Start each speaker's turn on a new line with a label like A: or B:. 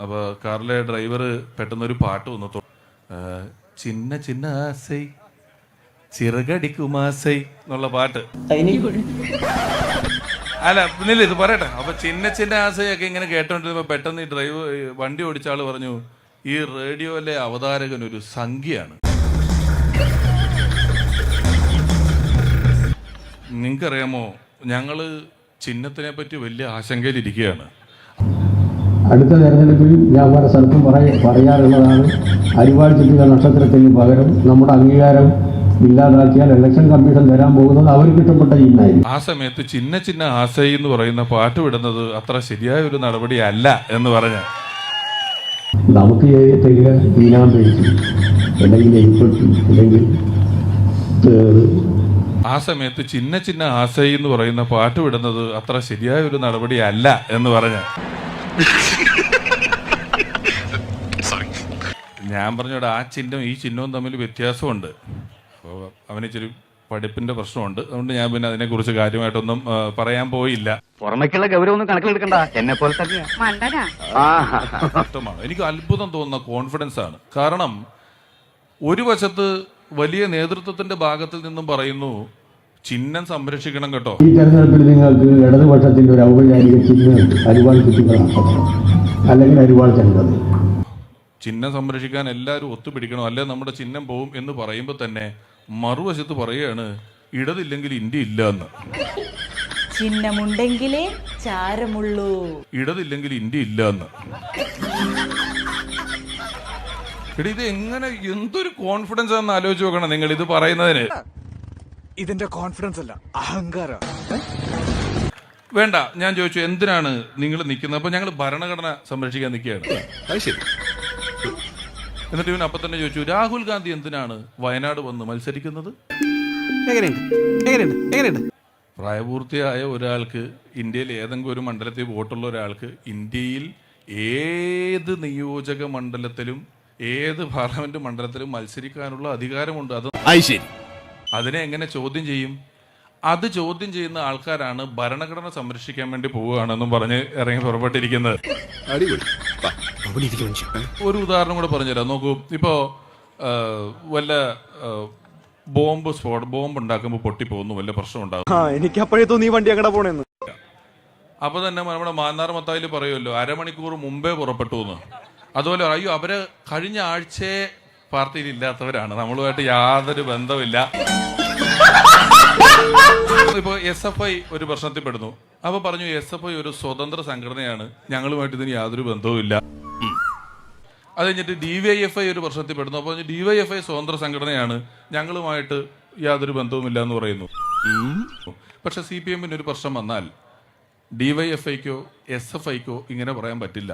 A: അപ്പോൾ കാറിലെ ഡ്രൈവർ പെട്ടെന്നൊരു പാട്ട് വന്നു, ചിന്ന ചിന്ന ആസൈ ചിറകടിക്കുമാസൈ എന്നുള്ള പാട്ട്. അല്ല പിന്നില്ല, ഇത് പറയട്ടെ. അപ്പൊ ചിന്ന ചിന്ന ആസയൊക്കെ ഇങ്ങനെ കേട്ടോണ്ടിരുന്നപ്പോ പെട്ടെന്ന് ഈ വണ്ടി ഓടിച്ച ആള് പറഞ്ഞു, ഈ റേഡിയോയിലെ അവതാരകൻ ഒരു സംഖ്യയാണ്. നിങ്ങൾക്കറിയാമോ, ഞങ്ങള് ചിഹ്നത്തിനെ പറ്റി വലിയ ആശങ്കയിലിരിക്കുകയാണ്.
B: അടുത്ത തെരഞ്ഞെടുപ്പിൽ ഞാൻ പല സ്ഥലത്തും പറയാറുള്ളതാണ്, അരിവാൾ ചുറ്റിക നക്ഷത്രത്തിന് പകരം നമ്മുടെ അംഗീകാരം ഇല്ലാതാക്കിയാൽ ഇലക്ഷൻ കമ്മീഷൻ തരാൻ പോകുന്നത് അവർക്ക് ഇഷ്ടപ്പെട്ട ചിഹ്നമായിരിക്കും.
A: ആ സമയത്ത് ചിന്ന ചിന്ന ആസൈ എന്ന് പറയുന്ന പാട്ട് വിടുന്നത് അത്ര ശരിയായ ഒരു നടപടി അല്ല എന്ന് പറഞ്ഞ
B: നമുക്ക് തരിക ഈനാൻ പേടിച്ചു അല്ലെങ്കിൽ എലിപ്പെട്ടി അല്ലെങ്കിൽ
A: ആ സമയത്ത് ചിന്ന ചിന്ന ആസൈ എന്ന് പറയുന്ന പാട്ട് വിടുന്നത് അത്ര ശരിയായ ഒരു നടപടി അല്ല എന്ന് പറഞ്ഞ ഞാൻ പറഞ്ഞോടെ ആ ചിഹ്നം ഈ ചിഹ്നവും തമ്മിൽ വ്യത്യാസമുണ്ട്. അപ്പോൾ അവനിച്ചിരി പഠിപ്പിന്റെ പ്രശ്നമുണ്ട്. അതുകൊണ്ട് ഞാൻ പിന്നെ അതിനെക്കുറിച്ച് കാര്യമായിട്ടൊന്നും പറയാൻ പോയില്ല.
C: പുറമേക്കുള്ള ഗൗരവൊന്നും കണക്കിലെടുക്കണ്ട, എന്നെ പോലെ
A: എനിക്ക് അത്ഭുതം തോന്നുന്ന കോൺഫിഡൻസ് ആണ്. കാരണം ഒരു വശത്ത് വലിയ നേതൃത്വത്തിന്റെ ഭാഗത്തിൽ നിന്നും പറയുന്നു ചിഹ്നം സംരക്ഷിക്കണം കേട്ടോ.
B: ഈ തെരഞ്ഞെടുപ്പിൽ നിങ്ങൾക്ക് ഇടതുപക്ഷത്തിന്റെ ഒരു ഔപചാരിക ചിഹ്നം അരിവാൾ ചുറ്റിക അല്ലെങ്കിൽ അരിവാൾ ചെണ്ടത്.
A: ചിഹ്നം സംരക്ഷിക്കാൻ എല്ലാവരും ഒത്തുപിടിക്കണം, അല്ലെ നമ്മുടെ ചിഹ്നം പോവും എന്ന് പറയുമ്പോൾ തന്നെ മറുവശത്ത് പറയുകയാണ് ഇടതില്ലെങ്കിൽ ഇന്ത്യ ഇല്ല എന്ന്.
D: ചിഹ്നമുണ്ടെങ്കിലേ ചാരമുള്ളൂ,
A: ഇടതില്ലെങ്കിൽ ഇന്ത്യ ഇല്ല എന്ന്. ഇത് എങ്ങനെ, എന്തൊരു കോൺഫിഡൻസ് ആണെന്ന് ആലോചിച്ച് നോക്കണം നിങ്ങൾ ഇത് പറയുന്നതിന്.
E: ഇതിന്റെ കോൺഫിഡൻസ് അല്ല, അഹങ്കാരം.
A: വേണ്ട, ഞാൻ ചോദിച്ചു എന്തിനാണ് നിങ്ങൾ നിൽക്കുന്നത്? അപ്പൊ ഞങ്ങൾ ഭരണഘടന സംരക്ഷിക്കാൻ നിൽക്കുകയാണ്. എന്നിട്ട് ഇവൻ അപ്പൊ തന്നെ ചോദിച്ചു രാഹുൽ ഗാന്ധി എന്തിനാണ് വയനാട് വന്ന് മത്സരിക്കുന്നത്? പ്രായപൂർത്തിയായ ഒരാൾക്ക്, ഇന്ത്യയിൽ ഏതെങ്കിലും ഒരു മണ്ഡലത്തിൽ വോട്ടുള്ള ഒരാൾക്ക് ഇന്ത്യയിൽ ഏത് നിയോജക മണ്ഡലത്തിലും ഏത് പാർലമെന്റ് മണ്ഡലത്തിലും മത്സരിക്കാനുള്ള അധികാരമുണ്ട്. അത് അതിനെ എങ്ങനെ ചോദ്യം ചെയ്യും? അത് ചോദ്യം ചെയ്യുന്ന ആൾക്കാരാണ് ഭരണഘടന സംരക്ഷിക്കാൻ വേണ്ടി പോവുകയാണെന്നും പറഞ്ഞ് ഇറങ്ങി പുറപ്പെട്ടിരിക്കുന്നത്. ഒരു ഉദാഹരണം കൂടെ പറഞ്ഞുതരാം, നോക്കൂ. ഇപ്പോ വല്ല ബോംബ് ഉണ്ടാക്കുമ്പോൾ പൊട്ടിപ്പോകുന്നു, വല്ല പ്രശ്നം ഉണ്ടാകും.
E: എനിക്ക് അപ്പോഴേ തോന്നി വണ്ടി അങ്ങടെ പോണെന്ന്.
A: അപ്പൊ തന്നെ നമ്മുടെ മാന്നാർ മത്തായിൽ പറയുമല്ലോ അരമണിക്കൂർ മുമ്പേ പുറപ്പെട്ടു എന്ന്. അതുപോലെ അയ്യോ അവര് കഴിഞ്ഞ ആഴ്ചയെ പാർട്ടിയിൽ ഇല്ലാത്തവരാണ്, നമ്മളുമായിട്ട് യാതൊരു ബന്ധമില്ല. ഇപ്പൊ SFI ഒരു പ്രശ്നത്തിൽ പെടുന്നു. അപ്പൊ പറഞ്ഞു SFI ഒരു സ്വതന്ത്ര സംഘടനയാണ്, ഞങ്ങളുമായിട്ട് ഇതിന് യാതൊരു ബന്ധവുമില്ല. അത് കഴിഞ്ഞിട്ട് DYFI ഒരു പ്രശ്നത്തിൽ പെടുന്നു. അപ്പൊ DYFI സ്വതന്ത്ര സംഘടനയാണ്, ഞങ്ങളുമായിട്ട് യാതൊരു ബന്ധവുമില്ല എന്ന് പറയുന്നു. പക്ഷെ CPM ഒരു പ്രശ്നം വന്നാൽ DYFIക്കോ SFIക്കോ ഇങ്ങനെ പറയാൻ പറ്റില്ല.